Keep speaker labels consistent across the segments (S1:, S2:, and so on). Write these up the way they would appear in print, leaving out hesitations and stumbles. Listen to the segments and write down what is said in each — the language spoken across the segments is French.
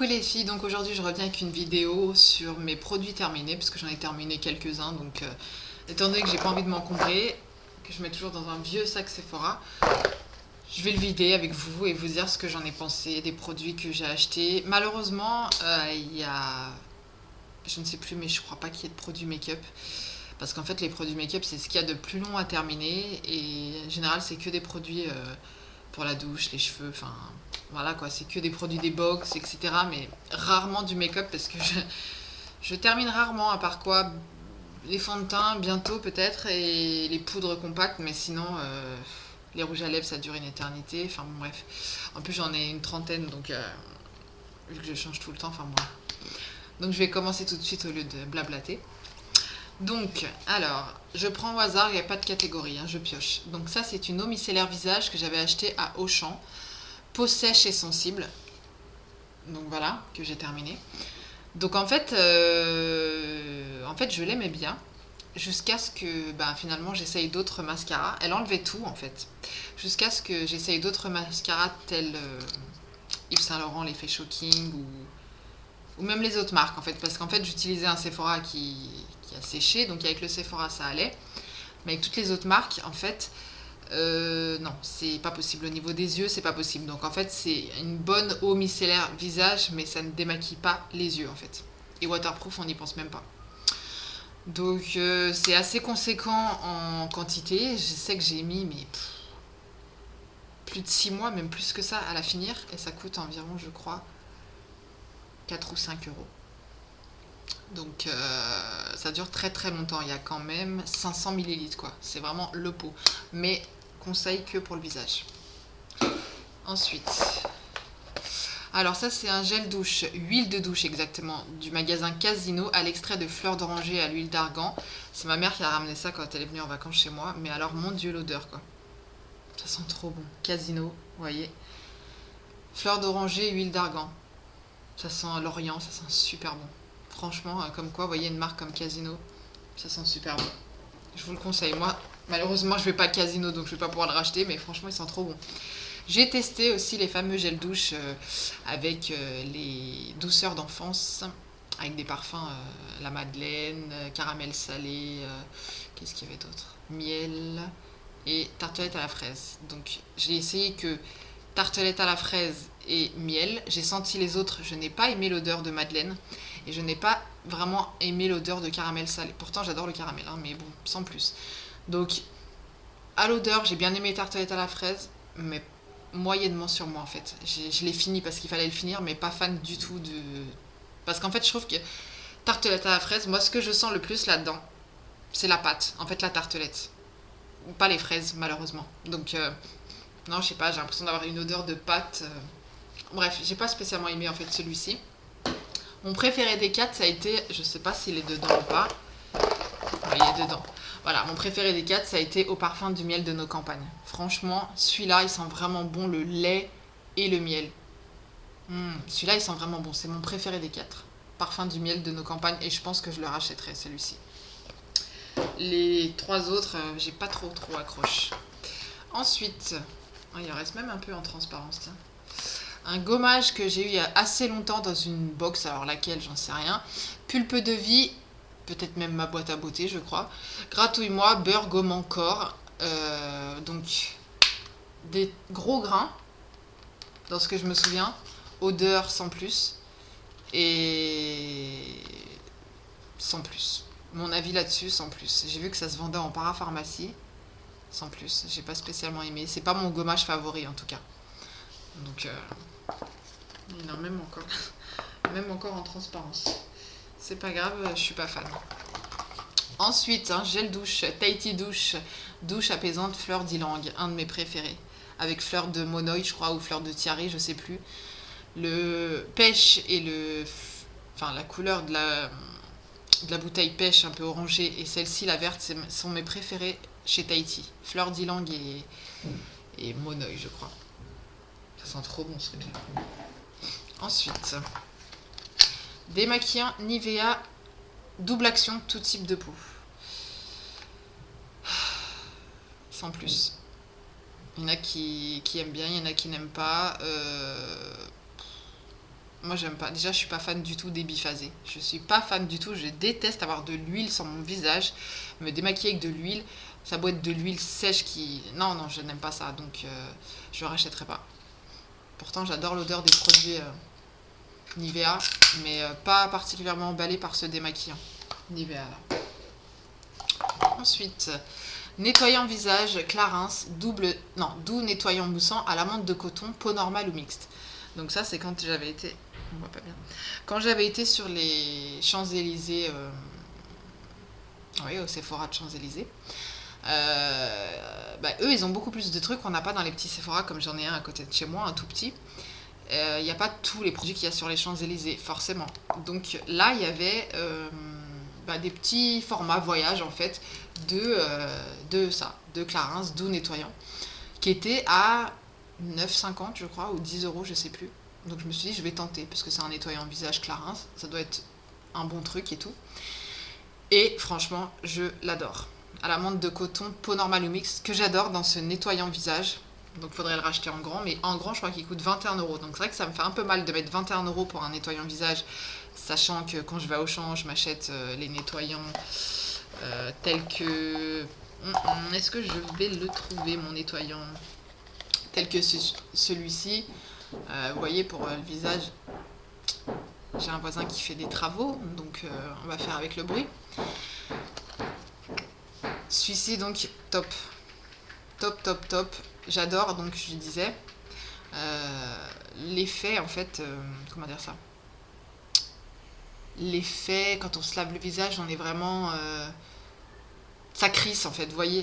S1: Coucou les filles, donc aujourd'hui je reviens avec une vidéo sur mes produits terminés, parce que j'en ai terminé quelques-uns, donc étant donné que j'ai pas envie de m'encombrer, que je mets toujours dans un vieux sac Sephora, je vais le vider avec vous et vous dire ce que j'en ai pensé, des produits que j'ai achetés. Malheureusement, il y a, je ne sais plus, mais je crois pas qu'il y ait de produits make-up, parce qu'en fait les produits make-up c'est ce qu'il y a de plus long à terminer, et en général c'est que des produits pour la douche, les cheveux, enfin voilà quoi, c'est que des produits des box, etc. Mais rarement du make-up parce que je termine rarement, à part quoi, les fonds de teint bientôt peut-être et les poudres compactes, mais sinon les rouges à lèvres ça dure une éternité, enfin bon, bref. En plus j'en ai une trentaine donc vu que je change tout le temps, enfin bon. Donc je vais commencer tout de suite au lieu de blablater. Donc, alors, je prends au hasard, il n'y a pas de catégorie, hein, je pioche. Donc ça, c'est une eau micellaire visage que j'avais achetée à Auchan. Peau sèche et sensible. Donc voilà, que j'ai terminé. Donc en fait, je l'aimais bien. Jusqu'à ce que finalement j'essaye d'autres mascaras. Elle enlevait tout en fait. Jusqu'à ce que j'essaye d'autres mascaras tels Yves Saint Laurent, l'effet shocking ou même les autres marques en fait. Parce qu'en fait j'utilisais un Sephora qui a séché. Donc avec le Sephora ça allait. Mais avec toutes les autres marques en fait non, c'est pas possible. Au niveau des yeux, c'est pas possible. Donc en fait, c'est une bonne eau micellaire visage, mais ça ne démaquille pas les yeux en fait. Et waterproof, on n'y pense même pas. Donc c'est assez conséquent en quantité. Je sais que j'ai mis mais plus de 6 mois, même plus que ça, à la finir. Et ça coûte environ, je crois, 4 ou 5 euros. Donc ça dure très très longtemps. Il y a quand même 500 millilitres quoi. C'est vraiment le pot. Mais conseil que pour le visage. Ensuite, alors ça c'est un gel douche, huile de douche exactement, du magasin Casino à l'extrait de fleurs d'oranger et à l'huile d'argan. C'est ma mère qui a ramené ça quand elle est venue en vacances chez moi. Mais alors mon dieu l'odeur quoi. Ça sent trop bon. Casino, vous voyez. Fleurs d'oranger et huile d'argan. Ça sent l'Orient, ça sent super bon. Franchement, comme quoi, vous voyez une marque comme Casino, ça sent super bon. Je vous le conseille. Moi, malheureusement, je vais pas à Casino donc je vais pas pouvoir le racheter, mais franchement, il sent trop bon. J'ai testé aussi les fameux gels douche avec les douceurs d'enfance, avec des parfums, la madeleine, caramel salé, qu'est-ce qu'il y avait d'autre, miel et tartelette à la fraise. Donc j'ai essayé que tartelette à la fraise et miel. J'ai senti les autres, je n'ai pas aimé l'odeur de madeleine et je n'ai pas vraiment aimé l'odeur de caramel salé. Pourtant j'adore le caramel, hein, mais bon, sans plus. Donc à l'odeur, j'ai bien aimé tartelette à la fraise, mais moyennement sur moi en fait. Je l'ai fini parce qu'il fallait le finir, mais pas fan du tout de... Parce qu'en fait, je trouve que tartelette à la fraise, moi ce que je sens le plus là-dedans, c'est la pâte, en fait la tartelette. Pas les fraises, malheureusement. Donc, non, je sais pas, j'ai l'impression d'avoir une odeur de pâte. Bref, j'ai pas spécialement aimé en fait celui-ci. Mon préféré des quatre, ça a été, je sais pas s'il est dedans ou pas. Oui, il est dedans. Voilà, mon préféré des quatre, ça a été au parfum du miel de nos campagnes. Franchement, celui-là, il sent vraiment bon le lait et le miel. Celui-là, il sent vraiment bon. C'est mon préféré des quatre. Parfum du miel de nos campagnes et je pense que je le rachèterai celui-ci. Les trois autres, j'ai pas trop accroche. Ensuite, il en reste même un peu en transparence, tiens. Un gommage que j'ai eu il y a assez longtemps dans une box, alors laquelle, j'en sais rien. Pulpe de vie, peut-être même ma boîte à beauté, je crois. Gratouille-moi, beurre gommant corps. Donc, des gros grains, dans ce que je me souviens. Odeur sans plus. Et sans plus. Mon avis là-dessus, sans plus. J'ai vu que ça se vendait en parapharmacie. Sans plus. J'ai pas spécialement aimé. C'est pas mon gommage favori en tout cas. Donc, il en a même encore. Même encore en transparence. C'est pas grave, je suis pas fan. Ensuite, un gel douche, Tahiti douche, douche apaisante, fleur d'ylang, un de mes préférés. Avec fleur de monoï, je crois, ou fleur de tiare, je sais plus. Le pêche et le... Enfin, la couleur de la bouteille pêche un peu orangée et celle-ci, la verte, sont mes préférés chez Tahiti. Fleur d'ylang et monoï, je crois. Ça sent trop bon ce truc-là. Ensuite, démaquillant Nivea double action, tout type de peau. Sans plus. Il y en a qui aiment bien, il y en a qui n'aiment pas. Moi, j'aime pas. Déjà, je suis pas fan du tout des biphasés. Je suis pas fan du tout. Je déteste avoir de l'huile sur mon visage. Me démaquiller avec de l'huile. Ça doit être de l'huile sèche qui... Non, non, je n'aime pas ça. Donc, je ne rachèterai pas. Pourtant, j'adore l'odeur des produits Nivea. Mais pas particulièrement emballé par ce démaquillant. Nivea, là. Ensuite, nettoyant visage Clarins, doux nettoyant moussant à l'amande de coton, peau normale ou mixte. Donc ça, c'est quand j'avais été... On voit pas bien. Quand j'avais été sur les Champs-Élysées... Oui, au Sephora de Champs-Élysées. Eux, ils ont beaucoup plus de trucs qu'on n'a pas dans les petits Sephora, comme j'en ai un à côté de chez moi, un tout petit. Il n'y a pas tous les produits qu'il y a sur les Champs-Élysées, forcément. Donc là, il y avait des petits formats voyage, en fait, de Clarins, doux nettoyant, qui étaient à 9,50 je crois, ou 10 euros, je sais plus. Donc je me suis dit, je vais tenter, parce que c'est un nettoyant visage Clarins, ça doit être un bon truc et tout. Et franchement, je l'adore. À l'amande de coton, peau normale ou mixte, que j'adore dans ce nettoyant visage. Donc faudrait le racheter en grand, mais en grand, je crois qu'il coûte 21 euros. Donc c'est vrai que ça me fait un peu mal de mettre 21 euros pour un nettoyant visage, sachant que quand je vais à Auchan, je m'achète les nettoyants tels que... Est-ce que je vais le trouver, mon nettoyant tel que celui-ci. Vous voyez, pour le visage, j'ai un voisin qui fait des travaux, donc on va faire avec le bruit. Celui-ci, donc, top. Top, top, top. J'adore, donc je disais. L'effet, en fait, comment dire ça? L'effet, quand on se lave le visage, on est vraiment... ça crisse, en fait, vous voyez,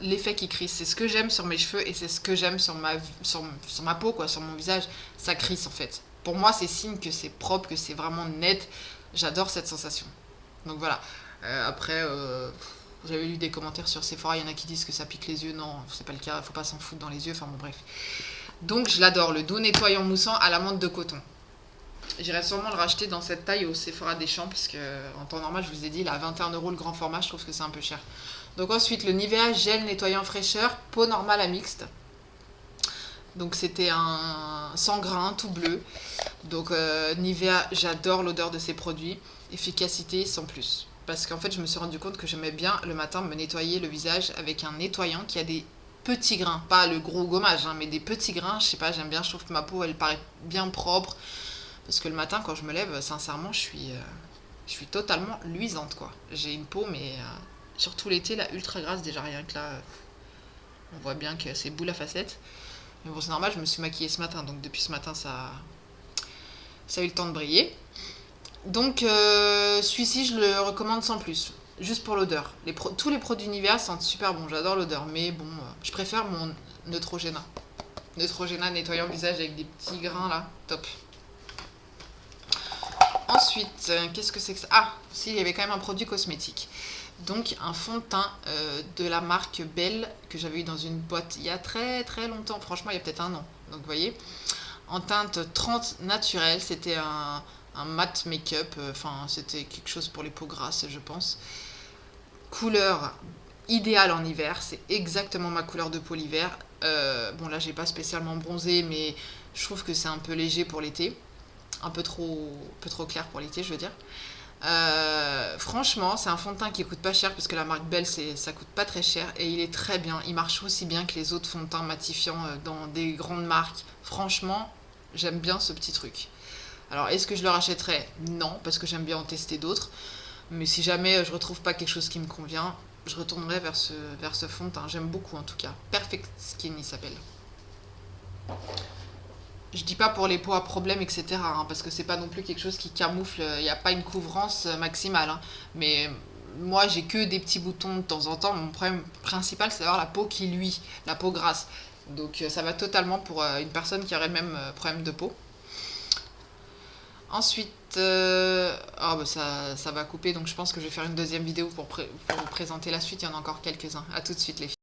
S1: l'effet qui crisse. C'est ce que j'aime sur mes cheveux et c'est ce que j'aime sur ma peau, quoi, sur mon visage. Ça crisse, en fait. Pour moi, c'est signe que c'est propre, que c'est vraiment net. J'adore cette sensation. Donc voilà. Après, j'avais lu des commentaires sur Sephora, il y en a qui disent que ça pique les yeux. Non, c'est pas le cas, faut pas s'en foutre dans les yeux. Enfin bon, bref. Donc je l'adore, le doux nettoyant moussant à l'amande de coton. J'irai sûrement le racheter dans cette taille au Sephora des Champs, parce que en temps normal, je vous ai dit, il a 21 euros le grand format, je trouve que c'est un peu cher. Donc ensuite, le Nivea gel nettoyant fraîcheur, peau normale à mixte. Donc c'était un sans grain, tout bleu. Donc Nivea, j'adore l'odeur de ces produits. Efficacité sans plus. Parce qu'en fait, je me suis rendu compte que j'aimais bien le matin me nettoyer le visage avec un nettoyant qui a des petits grains. Pas le gros gommage, hein, mais des petits grains. Je sais pas, j'aime bien, je trouve que ma peau, elle paraît bien propre. Parce que le matin, quand je me lève, sincèrement, je suis totalement luisante, quoi. J'ai une peau, mais surtout l'été, là, ultra grasse. Déjà, rien que là, on voit bien que c'est boule à facettes. Mais bon, c'est normal, je me suis maquillée ce matin. Donc depuis ce matin, ça a eu le temps de briller. Donc celui-ci, je le recommande sans plus. Juste pour l'odeur. Tous les produits Nivea sentent super bon. J'adore l'odeur. Mais bon, je préfère mon Neutrogena. Neutrogena nettoyant visage avec des petits grains, là. Top. Ensuite, qu'est-ce que c'est que ça? Ah, si, il y avait quand même un produit cosmétique. Donc, un fond de teint de la marque Belle que j'avais eu dans une boîte il y a très très longtemps. Franchement, il y a peut-être un an. Donc, vous voyez, en teinte 30 naturelle. C'était un matte make-up. Enfin, c'était quelque chose pour les peaux grasses, je pense. Couleur idéale en hiver. C'est exactement ma couleur de peau l'hiver. Bon, là, j'ai pas spécialement bronzé, mais je trouve que c'est un peu léger pour l'été. Un peu trop clair pour l'été, je veux dire. Franchement, c'est un fond de teint qui coûte pas cher parce que la marque Belle, ça coûte pas très cher et il est très bien. Il marche aussi bien que les autres fonds de teint matifiants dans des grandes marques. Franchement, j'aime bien ce petit truc. Alors, est-ce que je le rachèterais? Non, parce que j'aime bien en tester d'autres. Mais si jamais je retrouve pas quelque chose qui me convient, je retournerai vers ce fond de teint. J'aime beaucoup en tout cas. Perfect Skin, il s'appelle. Je dis pas pour les peaux à problème, etc. hein, parce que c'est pas non plus quelque chose qui camoufle. Il n'y a pas une couvrance maximale. Hein. Mais moi, j'ai que des petits boutons de temps en temps. Mon problème principal, c'est d'avoir la peau qui luit, la peau grasse. Donc ça va totalement pour une personne qui aurait le même problème de peau. Ensuite, ça va couper. Donc je pense que je vais faire une deuxième vidéo pour vous présenter la suite. Il y en a encore quelques-uns. A tout de suite les filles.